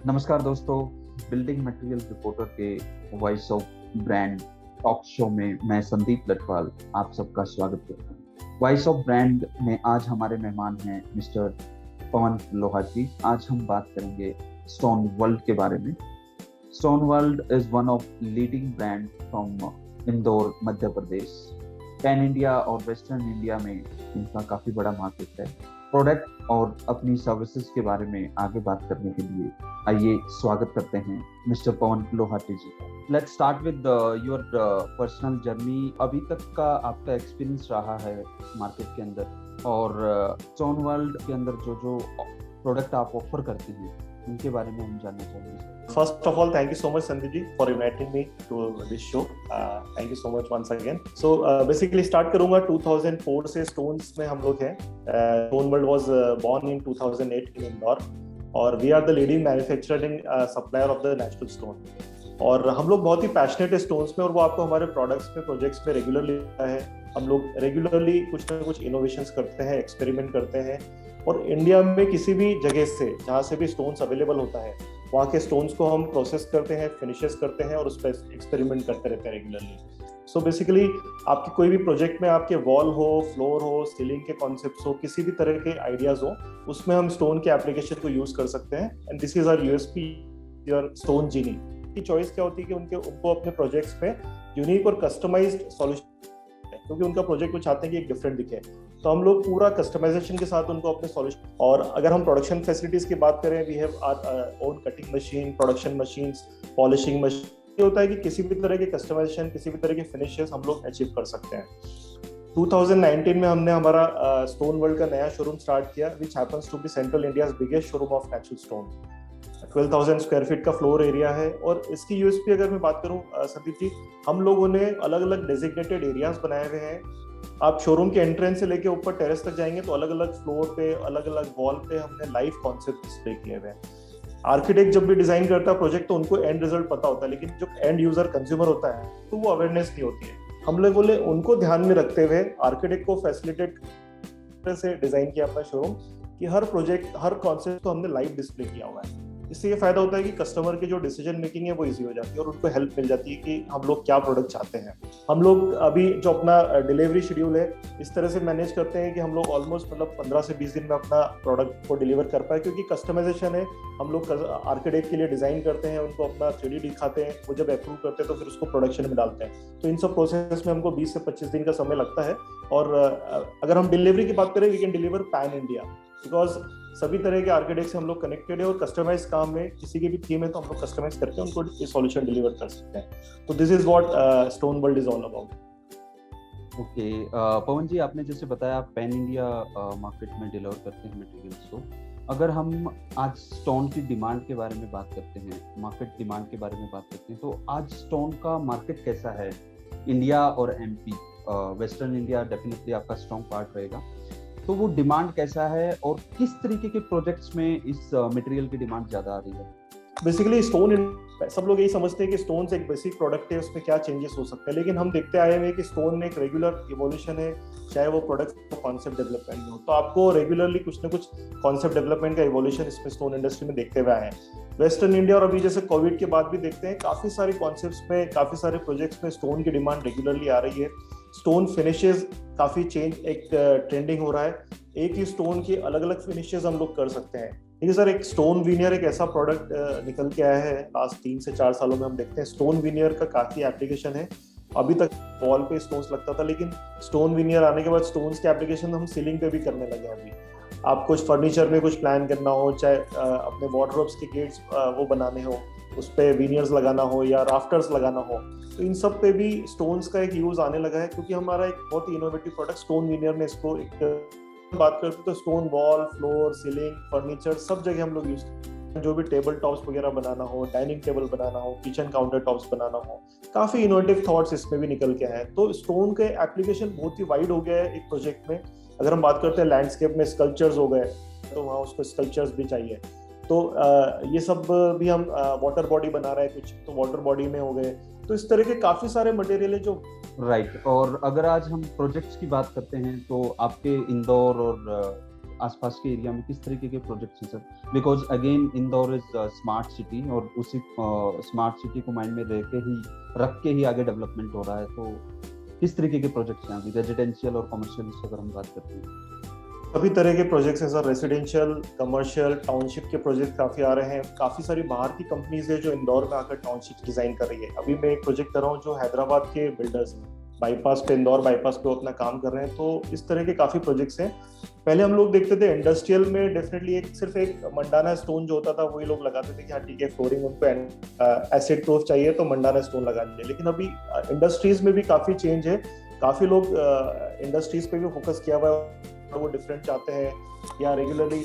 नमस्कार दोस्तों, building material reporter के voice of brand talk show में मैं संदीप लटवाल आप सबका स्वागत करता हूँ। वॉइस ऑफ ब्रांड में आज हमारे मेहमान हैं मिस्टर पवन लोहाटी। आज हम बात करेंगे स्टोन वर्ल्ड के बारे में। Stone world is one of leading brand from Indore, Madhya Pradesh. Pan India और वेस्टर्न इंडिया में इनका काफी बड़ा मार्केट है। प्रोडक्ट और अपनी सर्विसेज के बारे में आगे बात करने के लिए आइए स्वागत करते हैं mister Pawan Lohati ji. Let's start with your personal journey. अभी तक का आपका एक्सपीरियंस रहा है मार्केट के अंदर, और स्टोन वर्ल्ड के अंदर जो जो प्रोडक्ट आप ऑफर करते हैं उनके बारे में हम जानना चाहेंगे। First of all, thank you so much, Sandeep ji, for inviting me to this show. Thank you so much once again. So basically start करूँगा 2004 से stones में हम लोग हैं. Stone World was born in 2008 in Indore, और we are the leading manufacturer and supplier of the natural stone. और हम लोग बहुत ही पैशनेट है स्टोन्स में, और वो आपको हमारे प्रोडक्ट्स में, प्रोजेक्ट्स में रेगुलरली है। हम लोग रेगुलरली कुछ ना कुछ इनोवेशंस करते हैं, एक्सपेरिमेंट करते हैं, और इंडिया में किसी भी जगह से जहाँ से भी स्टोन्स अवेलेबल होता है वहाँ के स्टोन्स को हम प्रोसेस करते हैं, फिनिशेस करते हैं, और उस पर एक्सपेरिमेंट करते रहते हैं रेगुलरली। सो बेसिकली आपके कोई भी प्रोजेक्ट में आपके वॉल हो, फ्लोर हो, सीलिंग के कॉन्सेप्ट्स हो, किसी भी तरह के आइडियाज हो, उसमें हम स्टोन के एप्लीकेशन को यूज कर सकते हैं। And this is our USP, your stone genie की चॉइस क्या होती है कि उनको अपने प्रोजेक्ट्स पे यूनिक और कस्टमाइज्ड सॉल्यूशन, क्योंकि उनका प्रोजेक्ट वो चाहते हैं कि एक डिफरेंट दिखे, तो हम लोग पूरा कस्टमाइजेशन के साथ उनको अपने सॉल्यूशन। और अगर हम प्रोडक्शन फैसिलिटीज की बात करें, we have our own cutting machine, production machines, polishing machine. ये होता है कि किसी भी तरह के कस्टमाइजेशन, किसी भी तरह के फिनिशेस हम लोग अचीव कर सकते हैं। 2019 में हमने हमारा स्टोन वर्ल्ड का नया शोरूम स्टार्ट किया, which happens to be central India's biggest showroom of natural stone. 12,000 square feet का फ्लोर एरिया है, और इसकी यूएसपी अगर मैं बात करूं संदीप जी, हम लोगों ने अलग अलग डेजिग्नेटेड एरियाज बनाए हुए हैं। आप शोरूम के एंट्रेंस से लेके ऊपर टेरेस तक जाएंगे तो अलग अलग फ्लोर पे, अलग अलग वॉल पे हमने लाइव कॉन्सेप्ट डिस्प्ले किए हुए हैं। आर्किटेक्ट जब भी डिजाइन करता है प्रोजेक्ट तो उनको एंड रिजल्ट पता होता है, लेकिन जो एंड यूजर कंज्यूमर होता है तो वो अवेयरनेस नहीं होती है। हम लोगों ने उनको ध्यान में रखते हुए आर्किटेक्ट को फैसिलिटेट से डिजाइन किया अपना शोरूम, कि हर प्रोजेक्ट, हर कॉन्सेप्ट को हमने लाइव डिस्प्ले किया हुआ है। इससे ये फायदा होता है कि कस्टमर की जो डिसीजन मेकिंग है वो इजी हो जाती है, और उनको हेल्प मिल जाती है कि हम लोग क्या प्रोडक्ट चाहते हैं। हम लोग अभी जो अपना डिलीवरी शेड्यूल है इस तरह से मैनेज करते हैं कि हम लोग ऑलमोस्ट 15 से 20 दिन में अपना प्रोडक्ट को डिलीवर कर पाए, क्योंकि कस्टमाइजेशन है। हम लोग आर्किटेक्ट के लिए डिजाइन करते हैं, उनको अपना 3D दिखाते हैं, वो जब अप्रूव करते हैं तो फिर उसको प्रोडक्शन में डालते हैं। तो इन सब प्रोसेस में हमको 20 से 25 दिन का समय लगता है। और अगर हम डिलीवरी की बात करें, we can deliver pan India, because सभी तरह के आर्किटेक्ट से हम लोग कनेक्टेड है, और कस्टमाइज काम में किसी की भी थीम है तो हम लोग कस्टमाइज करके उनको ये सॉल्यूशन डिलीवर कर सकते हैं। तो this is what stone world is all about. Okay, Pawan ji, आपने जैसे बताया आप पैन इंडिया मार्केट में डिलीवर करते हैं मटेरियल्स को। अगर हम आज स्टोन की डिमांड के बारे में बात करते हैं, मार्केट डिमांड के बारे में बात करते हैं, तो आज स्टोन का मार्केट कैसा है इंडिया और एमपी? वेस्टर्न इंडिया डेफिनेटली आपका स्ट्रॉन्ग पार्ट रहेगा, तो वो डिमांड कैसा है और किस तरीके के प्रोजेक्ट्स में इस मटेरियल की डिमांड ज्यादा आ रही है? बेसिकली स्टोन, सब लोग यही समझते हैं कि स्टोन एक बेसिक प्रोडक्ट है, उसमें क्या चेंजेस हो सकते हैं, लेकिन हम देखते आए हैं कि स्टोन एक रेगुलर इवोल्यूशन है, चाहे वो प्रोडक्ट कॉन्सेप्ट डेवलपमेंट में हो। तो आपको रेगुलरली कुछ ना कुछ कॉन्सेप्ट डेवलपमेंट का इवोल्यूशन इसमें स्टोन इंडस्ट्री में देखते हुए आए हैं। वेस्टर्न इंडिया और अभी जैसे कोविड के बाद भी देखते हैं काफी सारे कॉन्सेप्ट्स में, काफी सारे प्रोजेक्ट्स में स्टोन की डिमांड रेगुलरली आ रही है। स्टोन फिनिशेस काफी चेंज, एक ट्रेंडिंग हो रहा है। एक ही स्टोन की अलग अलग फिनिशेस हम लोग कर सकते हैं। देखिए सर, एक स्टोन विनियर एक ऐसा प्रोडक्ट निकल के आया है लास्ट 3 से 4 सालों में। हम देखते हैं स्टोन विनियर का काफी एप्लीकेशन है। अभी तक वॉल पे स्टोन्स लगता था, लेकिन स्टोन विनियर आने के बाद स्टोन्स के एप्लीकेशन हम सीलिंग पे भी करने लगे हैं। अभी आप कुछ फर्नीचर में कुछ प्लान करना हो, चाहे अपने वार्डरोब्स के गेट्स वो बनाने हो, उस पे विनियर्स लगाना हो या राफ्टर्स लगाना हो, तो इन सब पे भी स्टोन्स का एक यूज आने लगा है, क्योंकि हमारा एक बहुत ही इनोवेटिव प्रोडक्ट स्टोन विनियर में इसको एक बात करते हैं तो stone wall, floor, ceiling, furniture सब जगह हम लोग यूज करते हैं। जो भी टेबल टॉप्स वगैरह बनाना हो, डाइनिंग टेबल बनाना हो, किचन काउंटर टॉप्स बनाना हो, काफी इनोवेटिव थॉट्स इसमें भी निकल के आए हैं। तो स्टोन के एप्लीकेशन बहुत ही वाइड हो गया है एक प्रोजेक्ट में। अगर हम बात करते हैं लैंडस्केप में स्कल्पचर्स हो गए, तो वहाँ उसको स्कल्पचर्स भी चाहिए। तो ये सब भी हम वाटर बॉडी बना रहे हैं कुछ, तो वाटर बॉडी में हो गए। तो इस तरह के काफी सारे मटेरियल है जो राइट। और अगर आज हम प्रोजेक्ट्स की बात करते हैं तो आपके इंदौर और आसपास के एरिया में किस तरीके के प्रोजेक्ट्स हैं sir? Because again Indore is smart city और उसी स्मार्ट सिटी को माइंड में रख के ही आगे डेवलपमेंट हो रहा है, तो किस तरीके के प्रोजेक्ट्स हैं अभी रेजिडेंशियल और कमर्शियल अगर हम बात करते हैं? सभी तरह के प्रोजेक्ट्स हैं सर, रेसिडेंशियल, कमर्शियल, टाउनशिप के प्रोजेक्ट काफी आ रहे हैं। काफी सारी बाहर की कंपनीज है जो इंदौर में आकर टाउनशिप डिजाइन कर रही है। अभी मैं एक प्रोजेक्ट कर रहा हूँ जो हैदराबाद के बिल्डर्स बाईपास पे, इंदौर बाईपास पे अपना काम कर रहे हैं। तो इस तरह के काफी प्रोजेक्ट्स हैं। पहले हम लोग देखते थे इंडस्ट्रियल में डेफिनेटली सिर्फ एक मंडाना स्टोन जो होता था वही लोग लगाते थे कि हाँ ठीक है, फ्लोरिंग उनको एसिड प्रूफ चाहिए तो मंडाना स्टोन लगा लीजिए। लेकिन अभी इंडस्ट्रीज में भी काफी चेंज है। काफी लोग इंडस्ट्रीज पे भी फोकस किया हुआ है, वो डिफरेंट चाहते हैं या रेगुलरली।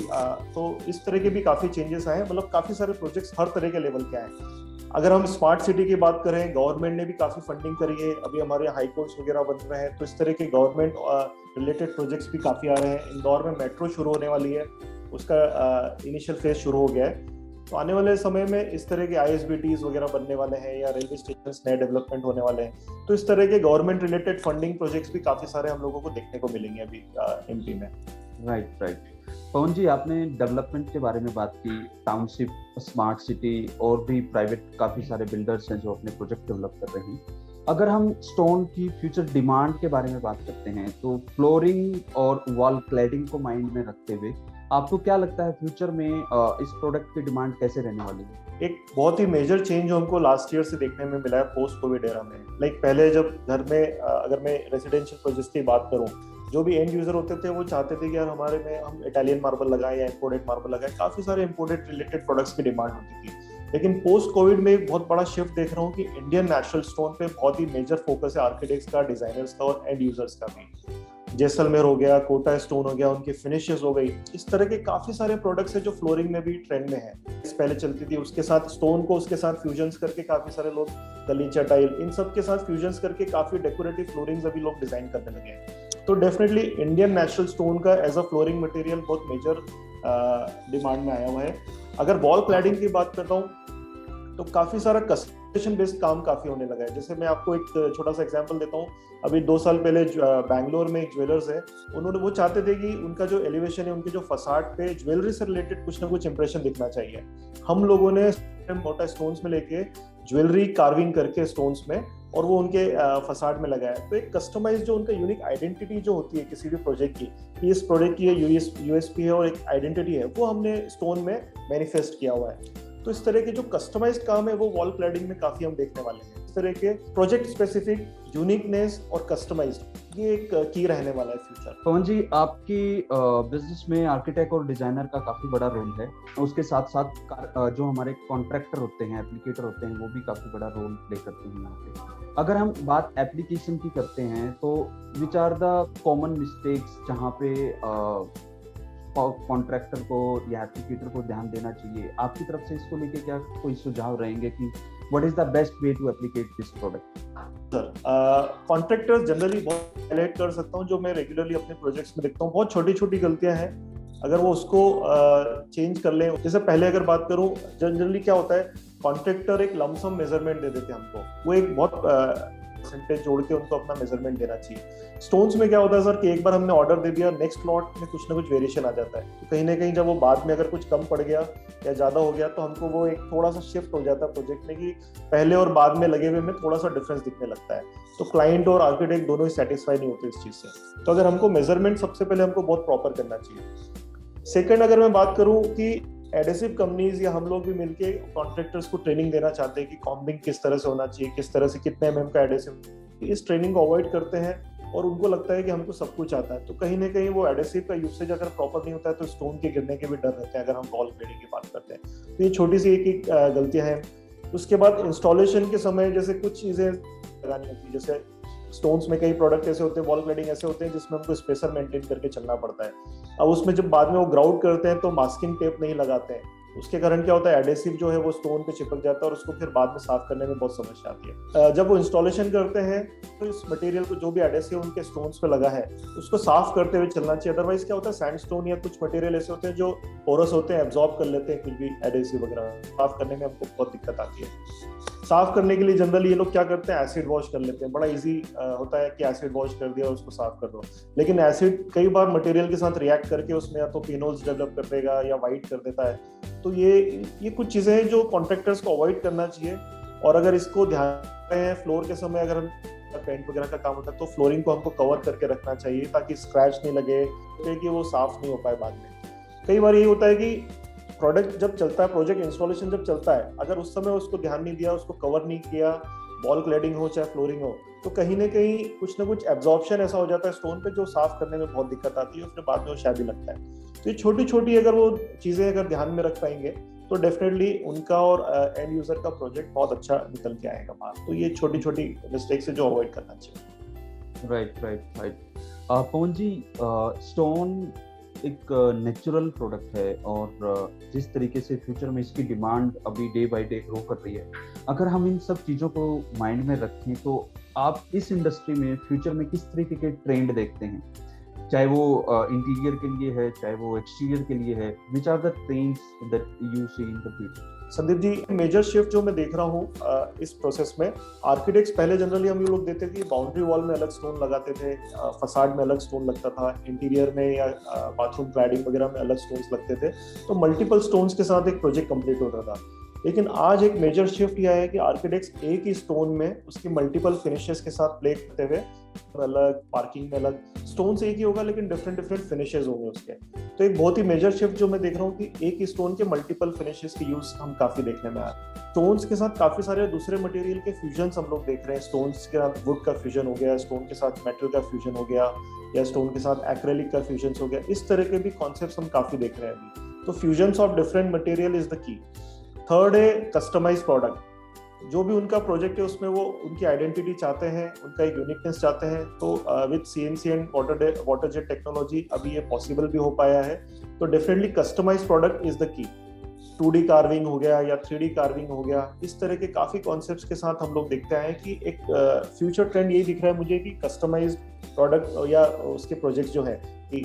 तो इस तरह के भी काफी चेंजेस आए हैं। मतलब काफी सारे प्रोजेक्ट्स हर तरह के लेवल के आए। अगर हम स्मार्ट सिटी की बात करें, गवर्नमेंट ने भी काफी फंडिंग करी है। अभी हमारे हाई कोर्ट्स वगैरह बन रहे हैं, तो इस तरह के गवर्नमेंट रिलेटेड प्रोजेक्ट्स भी काफी आ रहे हैं। इंदौर में मेट्रो शुरू होने वाली है, उसका इनिशियल फेज शुरू हो गया है। तो आने वाले समय में इस तरह के ISBTs वगैरह बनने वाले हैं या रेलवे स्टेशन नए डेवलपमेंट होने वाले हैं। तो इस तरह के गवर्नमेंट रिलेटेड फंडिंग प्रोजेक्ट्स भी काफी सारे हम लोगों को देखने को मिलेंगे अभी MP में। राइट। पवन जी, आपने डेवलपमेंट के बारे में बात की, टाउनशिप, स्मार्ट सिटी और भी प्राइवेट काफी सारे बिल्डर्स हैं जो अपने प्रोजेक्ट डेवलप कर रहे हैं। अगर हम स्टोन की फ्यूचर डिमांड के बारे में बात करते हैं तो फ्लोरिंग और वॉल क्लैडिंग को माइंड में रखते हुए आपको क्या लगता है फ्यूचर में इस प्रोडक्ट की डिमांड कैसे रहने वाली है? एक बहुत ही मेजर चेंज जो हमको लास्ट ईयर से देखने में मिला है पोस्ट कोविड एरा में। पहले जब घर में अगर मैं रेसिडेंशियल प्रोजेक्ट्स की बात करूं, जो भी एंड यूजर होते थे वो चाहते थे कि यार हमारे में हम इटालियन मार्बल लगाएं या इंपोर्टेड मार्बल लगाएं। काफी सारे इंपोर्टेड रिलेटेड प्रोडक्ट्स की डिमांड होती थी। लेकिन पोस्ट कोविड में एक बहुत बड़ा शिफ्ट देख रहा हूँ कि इंडियन नेचुरल स्टोन पे बहुत ही मेजर फोकस है आर्किटेक्ट्स का, डिजाइनर्स का और एंड यूजर्स का भी। जैसलमेर हो गया, कोटा स्टोन हो गया, उनकी फिनिशेस हो गई, इस तरह के काफी सारे प्रोडक्ट्स हैं जो फ्लोरिंग में भी ट्रेंड में है। पहले चलती थी, उसके साथ स्टोन को उसके साथ फ्यूजन्स करके काफी सारे लोग गलीचा टाइल इन सब के साथ फ्यूजन्स करके काफी डेकोरेटिव फ्लोरिंग्स अभी लोग डिजाइन करने लगे हैं। तो डेफिनेटली इंडियन नेचुरल स्टोन का एज अ फ्लोरिंग मटेरियल बहुत मेजर डिमांड में आया हुआ है। अगर वॉल क्लैडिंग की बात करता हूँ तो काफी सारा कस्टमाइजेशन बेस्ड काम काफी होने लगा है। जैसे मैं आपको एक छोटा सा एग्जांपल देता हूँ। अभी 2 साल पहले बैंगलोर में एक ज्वेलर्स है, उन्होंने वो चाहते थे कि उनका जो एलिवेशन है, उनके जो फसाड पे ज्वेलरी से रिलेटेड कुछ ना कुछ इंप्रेशन दिखना चाहिए। हम लोगों ने मोटा स्टोन्स में लेके ज्वेलरी कार्विंग करके स्टोन्स में और वो उनके फसाड में लगाया। तो एक कस्टमाइज जो उनका यूनिक आइडेंटिटी जो होती है किसी भी प्रोजेक्ट की, कि इस प्रोजेक्ट की USP है और एक आइडेंटिटी है, वो हमने स्टोन में मैनिफेस्ट किया हुआ है। तो इस तरह के जो कस्टमाइज्ड काम है वो वॉल क्लैडिंग में काफी हम देखने वाले हैं। इस तरह के प्रोजेक्ट स्पेसिफिक यूनिकनेस और कस्टमाइज्ड, ये एक की रहने वाला है फ्यूचर। पवन जी, आपकी बिजनेस में आर्किटेक्ट और डिजाइनर का काफी बड़ा रोल है। उसके साथ साथ जो हमारे कॉन्ट्रैक्टर होते हैं, एप्लीकेटर होते हैं, वो भी काफी बड़ा रोल प्ले करते हैं यहाँ पे। अगर हम बात एप्लीकेशन की करते हैं तो which are the common mistakes जहाँ पे कॉन्ट्रैक्टर को या एप्लीकेटर को ध्यान देना चाहिए? आपकी तरफ से इसको लेके क्या कोई सुझाव रहेंगे कि what is the best way to applicate this product? Sir, contractors generally बहुत हाईलाइट कर सकता हूँ, जो मैं रेगुलरली अपने प्रोजेक्ट्स में देखता हूँ, बहुत छोटी छोटी गलतियां हैं। अगर वो उसको चेंज कर ले, जैसे पहले अगर बात करूं, जनरली क्या होता है, कॉन्ट्रैक्टर एक लमसम मेजरमेंट दे देते हैं हमको, वो एक बहुत परसेंटेज जोड़ के उनको अपना मेजरमेंट देना चाहिए। स्टोन्स में क्या होता है सर कि एक बार हमने ऑर्डर दे दिया, नेक्स्ट लॉट में कुछ ना कुछ वेरिएशन आ जाता है। तो कहीं ना कहीं जब वो बाद में अगर कुछ कम पड़ गया या ज्यादा हो गया तो हमको वो एक थोड़ा सा शिफ्ट हो जाता है प्रोजेक्ट में, कि पहले और बाद में लगे हुए में थोड़ा सा डिफरेंस दिखने लगता है। तो क्लाइंट और आर्किटेक्ट दोनों ही सेटिस्फाई नहीं होते इस चीज से। तो अगर हमको मेजरमेंट सबसे पहले हमको बहुत प्रॉपर करना चाहिए। सेकंड, अगर मैं बात करूं कि एडेसिव कंपनीज या हम लोग भी मिलके कॉन्ट्रैक्टर्स को ट्रेनिंग देना चाहते हैं कि कॉम्बिंग किस तरह से होना चाहिए, किस तरह से कितने mm का एडेसिव, इस ट्रेनिंग को अवॉइड करते हैं और उनको लगता है कि हमको सब कुछ आता है। तो कहीं ना कहीं वो एडेसिव का यूसेज अगर प्रॉपर नहीं होता है तो स्टोन के गिरने के भी डर रहते हैं अगर हम वॉल क्लैडिंग की बात करते हैं। तो ये छोटी सी एक गलतियां हैं। उसके बाद इंस्टॉलेशन के समय जैसे कुछ चीजें लगानी होती है, जैसे स्टोन्स में कई प्रोडक्ट ऐसे होते हैं, वॉल क्लैडिंग ऐसे होते हैं जिसमें हमको स्पेसर मेंटेन करके चलना पड़ता है। अब उसमें जब बाद में वो ग्राउंड करते हैं तो मास्किंग टेप नहीं लगाते हैं, उसके कारण क्या होता है, एडेसिव जो है वो स्टोन पे चिपक जाता है और उसको फिर बाद में साफ करने में बहुत समस्या आती है। जब वो इंस्टॉलेशन करते हैं तो इस मटेरियल को, जो भी एडेसिव उनके स्टोन्स पे लगा है, उसको साफ करते हुए चलना चाहिए। अदरवाइज क्या होता है, सैंडस्टोन या कुछ मटेरियल ऐसे होते हैं जो पोरस होते हैं, एब्जॉर्ब कर लेते हैं कुछ भी एडेसिव वगैरह, साफ करने में हमको बहुत दिक्कत आती है। साफ करने के लिए जनरली ये लोग क्या करते हैं, एसिड वॉश कर लेते हैं। बड़ा इजी होता है कि एसिड वॉश कर दिया, उसको साफ कर दो। लेकिन एसिड कई बार मटेरियल के साथ रिएक्ट करके उसमें या तो फिनोल्स डेवलप कर देगा या वाइट कर देता है। तो ये कुछ चीजें हैं जो कॉन्ट्रैक्टर्स को अवॉइड करना चाहिए। और अगर इसको ध्यान रखें, फ्लोर के समय अगर हम पेंट वगैरह का काम होता है तो फ्लोरिंग को हमको कवर करके रखना चाहिए ताकि स्क्रैच नहीं लगे, कि वो साफ नहीं हो पाए बाद में। कई बार ये होता है कि प्रोडक्ट जब चलता है, प्रोजेक्ट इंस्टॉलेशन जब चलता है, अगर उस समय उसको ध्यान नहीं दिया, उसको कवर नहीं किया, वॉल क्लैडिंग हो चाहे फ्लोरिंग हो, तो कहीं ना कहीं कुछ ना कुछ एब्जॉर्प्शन ऐसा हो जाता है स्टोन पे जो साफ करने में बहुत दिक्कत आती है, उसके बाद में वो शायद लगता है। तो ये छोटी छोटी अगर वो चीजें अगर ध्यान में रख पाएंगे तो डेफिनेटली उनका और एंड यूजर का प्रोजेक्ट बहुत अच्छा निकल के आएगा बाहर। तो ये छोटी छोटी मिस्टेक्स है जो अवॉइड करना चाहिए। राइट। पवन जी, स्टोन एक नेचुरल प्रोडक्ट है और जिस तरीके से फ्यूचर में इसकी डिमांड अभी डे बाय डे ग्रो कर रही है, अगर हम इन सब चीज़ों को माइंड में रखें तो आप इस इंडस्ट्री में फ्यूचर में किस तरीके के ट्रेंड देखते हैं? चाहे वो इंटीरियर के लिए है, चाहे वो एक्सटीरियर के लिए है, which are the trends that you see in the future? Sandeep ji, major shift जो मैं देख रहा हूँ इस प्रोसेस में, आर्किटेक्ट्स पहले जनरली हम लोग देखते थे कि बाउंड्री वॉल में अलग स्टोन लगाते थे, फसाड में अलग स्टोन लगता था, इंटीरियर में या बाथरूम क्लैडिंग वगैरह में अलग स्टोन्स लगते थे, तो मल्टीपल स्टोन्स के साथ एक प्रोजेक्ट कंप्लीट होता था। लेकिन आज एक मेजर शिफ्ट यह है कि आर्किटेक्ट्स एक ही स्टोन में उसकी मल्टीपल फिनिशेस के साथ प्ले करते हुए, अलग पार्किंग में अलग स्टोन से एक ही होगा लेकिन डिफरेंट फिनिशेस होंगे उसके। तो एक बहुत ही मेजर शिफ्ट जो मैं देख रहा हूँ कि एक ही स्टोन के मल्टीपल फिनिशेस के यूज हम काफी देखने में आ रहे हैं। स्टोन्स के साथ काफी सारे दूसरे मटेरियल के फ्यूजन हम लोग देख रहे हैं। स्टोन्स के साथ वुड का फ्यूजन हो गया, स्टोन के साथ मेटल का फ्यूजन हो गया, या स्टोन के साथ एक्रेलिक का फ्यूजन हो गया। इस तरह के भी कॉन्सेप्ट्स हम काफी देख रहे हैं अभी। तो fusion of different material is the की। थर्ड है कस्टमाइज प्रोडक्ट। जो भी उनका प्रोजेक्ट है उसमें वो उनकी आइडेंटिटी चाहते हैं, उनका एक यूनिकनेस चाहते हैं। तो with CNC and water jet technology अभी ये पॉसिबल भी हो पाया है। तो definitely customize product is the key. 2D carving हो गया या 3D कार्विंग हो गया, इस तरह के काफी कॉन्सेप्ट्स के साथ हम लोग देखते हैं कि एक फ्यूचर ट्रेंड यही दिख रहा है मुझे कि कस्टमाइज प्रोडक्ट या उसके प्रोजेक्ट जो है कि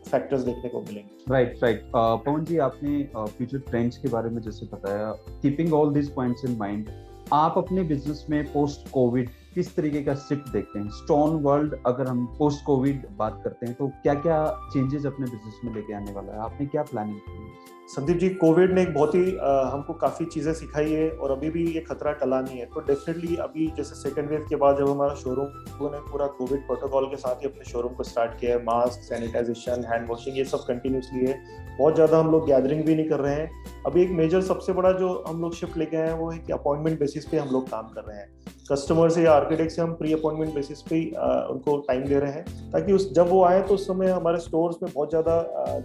फैक्टर्स देखने को मिलेंगे। राइट। पवन जी, आपने फ्यूचर ट्रेंड्स के बारे में जैसे बताया, keeping all this points in mind, आप अपने बिजनेस में पोस्ट कोविड किस तरीके का शिफ्ट देखते हैं? स्टोन वर्ल्ड, अगर हम पोस्ट कोविड बात करते हैं तो क्या क्या चेंजेस अपने बिजनेस में लेके आने वाला है? आपने क्या प्लानिंग की है? संदीप जी, कोविड ने एक बहुत ही हमको काफ़ी चीज़ें सिखाई है और अभी भी ये खतरा टला नहीं है। तो डेफिनेटली अभी जैसे सेकेंड वेव के बाद जब हमारा शोरूम ने पूरा कोविड प्रोटोकॉल के साथ ही अपने शोरूम को स्टार्ट किया है, मास्क, सैनिटाइजेशन, हैंड वॉशिंग, ये सब कंटिन्यूसली है। बहुत ज़्यादा हम लोग गैदरिंग भी नहीं कर रहे हैं। अभी एक मेजर सबसे बड़ा जो हम लोग शिफ्ट लेके आए हैं वो है कि अपॉइंटमेंट बेसिस पे हम लोग काम कर रहे हैं। कस्टमर से या आर्किटेक्ट से हम प्री अपॉइंटमेंट बेसिस पे उनको टाइम दे रहे हैं ताकि जब वो आए तो उस समय हमारे स्टोर्स में बहुत ज़्यादा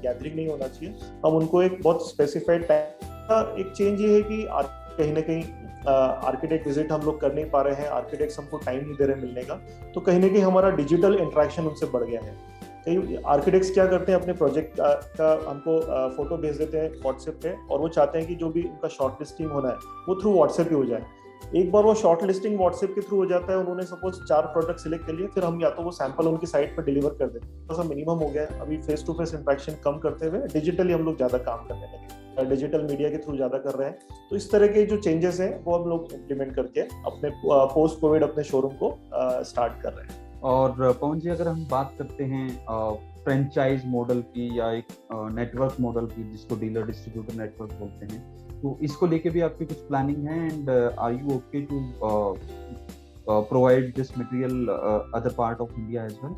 गैदरिंग नहीं होना चाहिए। हम उनको एक बहुत स्पेसिफाइड टाइम। एक चेंज ये है कि कहीं ना कहीं आर्किटेक्ट विजिट हम लोग कर नहीं पा रहे हैं, आर्किटेक्ट्स हमको टाइम नहीं दे रहे मिलने का, तो कहीं ना कहीं हमारा डिजिटल इंटरेक्शन उनसे बढ़ गया है। कई आर्किटेक्ट्स क्या करते हैं, अपने प्रोजेक्ट का हमको फोटो भेज देते हैं व्हाट्सएप पे और वो चाहते हैं कि जो भी उनका शॉर्ट लिस्टिंग होना है वो थ्रू व्हाट्सएप ही हो जाए। एक बार वो शॉर्ट लिस्टिंग व्हाट्सएप के थ्रू हो जाता है, उन्होंने सपोज 4 प्रोडक्ट सिलेक्ट कर लिए, फिर हम या तो वो सैंपल उनकी साइट पर डिलीवर कर देते हैं। थोड़ा सा मिनिमम हो गया है अभी फेस टू फेस इंटरेक्शन कम करते हुए डिजिटली हम लोग ज्यादा काम करने लगे, डिजिटल मीडिया के थ्रू ज्यादा कर रहे हैं। तो इस तरह के जो चेंजेस हैं वो हम लोग इम्प्लीमेंट करके अपने पोस्ट कोविड अपने शोरूम को स्टार्ट कर रहे हैं। और पवन जी, अगर हम बात करते हैं फ्रेंचाइज मॉडल की या एक नेटवर्क मॉडल की, जिसको डीलर डिस्ट्रीब्यूटर नेटवर्क बोलते हैं, तो इसको लेके भी आपकी कुछ प्लानिंग है? And are you okay to provide this material other part of India as well?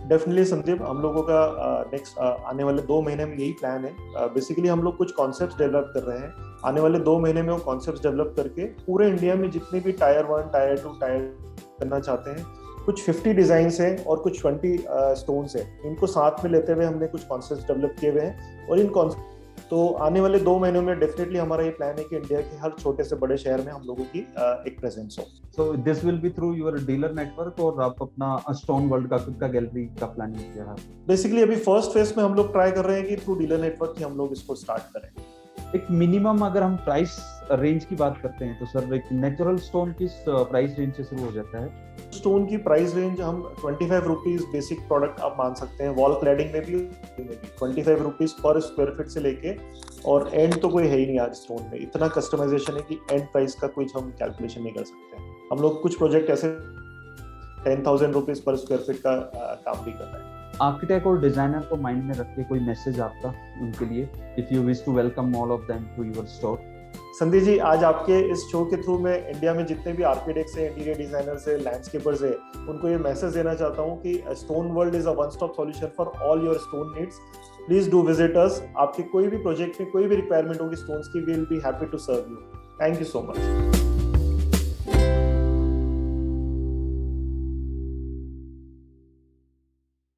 Definitely Sandeep, हम लोगों का नेक्स्ट आने वाले 2 महीने में यही प्लान है। बेसिकली हम लोग कुछ कॉन्सेप्ट्स डेवलप कर रहे हैं। आने वाले 2 महीने में वो कॉन्सेप्ट्स डेवलप करके पूरे इंडिया में जितने भी टायर 1, टायर 2, टायर करना चाहते हैं, कुछ 50 डिजाइन्स हैं और कुछ 20 स्टोन्स हैं, इनको साथ में लेते हुए हमने कुछ कॉन्सेप्ट्स डेवलप किए हुए हैं। और इन तो आने वाले 2 महीनों में डेफिनेटली हमारा ये प्लान है कि इंडिया के हर छोटे से बड़े शहर में हम लोगों की एक प्रेजेंस हो। So this will be through your dealer network, और आप अपना स्टोन वर्ल्ड का खुद का गैलरी का प्लानिंग किया है? बेसिकली अभी फर्स्ट फेज में हम लोग ट्राई कर रहे हैं कि थ्रू डीलर नेटवर्क ही हम लोग इसको स्टार्ट करें। एक मिनिमम अगर हम प्राइस रेंज की बात करते हैं तो सर, एक नेचुरल स्टोन किस प्राइस रेंज से शुरू हो जाता है? स्टोन की प्राइस रेंज हम 25 रुपीज बेसिक प्रोडक्ट आप मान सकते हैं, वॉल क्लैडिंग में भी 25 रुपीज पर स्क्वायर फीट से लेके, और एंड तो कोई है ही नहीं आज स्टोन में, इतना कस्टमाइजेशन है कि एंड प्राइस का कुछ हम कैलकुलेशन नहीं कर सकते। हम लोग कुछ प्रोजेक्ट ऐसे 10,000 रुपीज पर स्क्वायर फीट का काम भी कर रहे हैं। आर्किटेक्ट और डिजाइनर को माइंड में रख के कोई मैसेज आपका उनके लिए, if you wish to welcome all of them to your store? Sandeep ji, आज आपके इस शो के थ्रू मैं इंडिया में जितने भी आर्किटेक्ट्स हैं, इंटीरियर डिजाइनर्स हैं, लैंडस्केपर्स हैं, उनको ये मैसेज देना चाहता हूँ कि stone world is a one stop solution for all your stone needs. Please do visit us. आपके कोई भी प्रोजेक्ट में कोई भी रिक्वायरमेंट होगी स्टोन्स की, we will be happy to serve you. Thank you so much.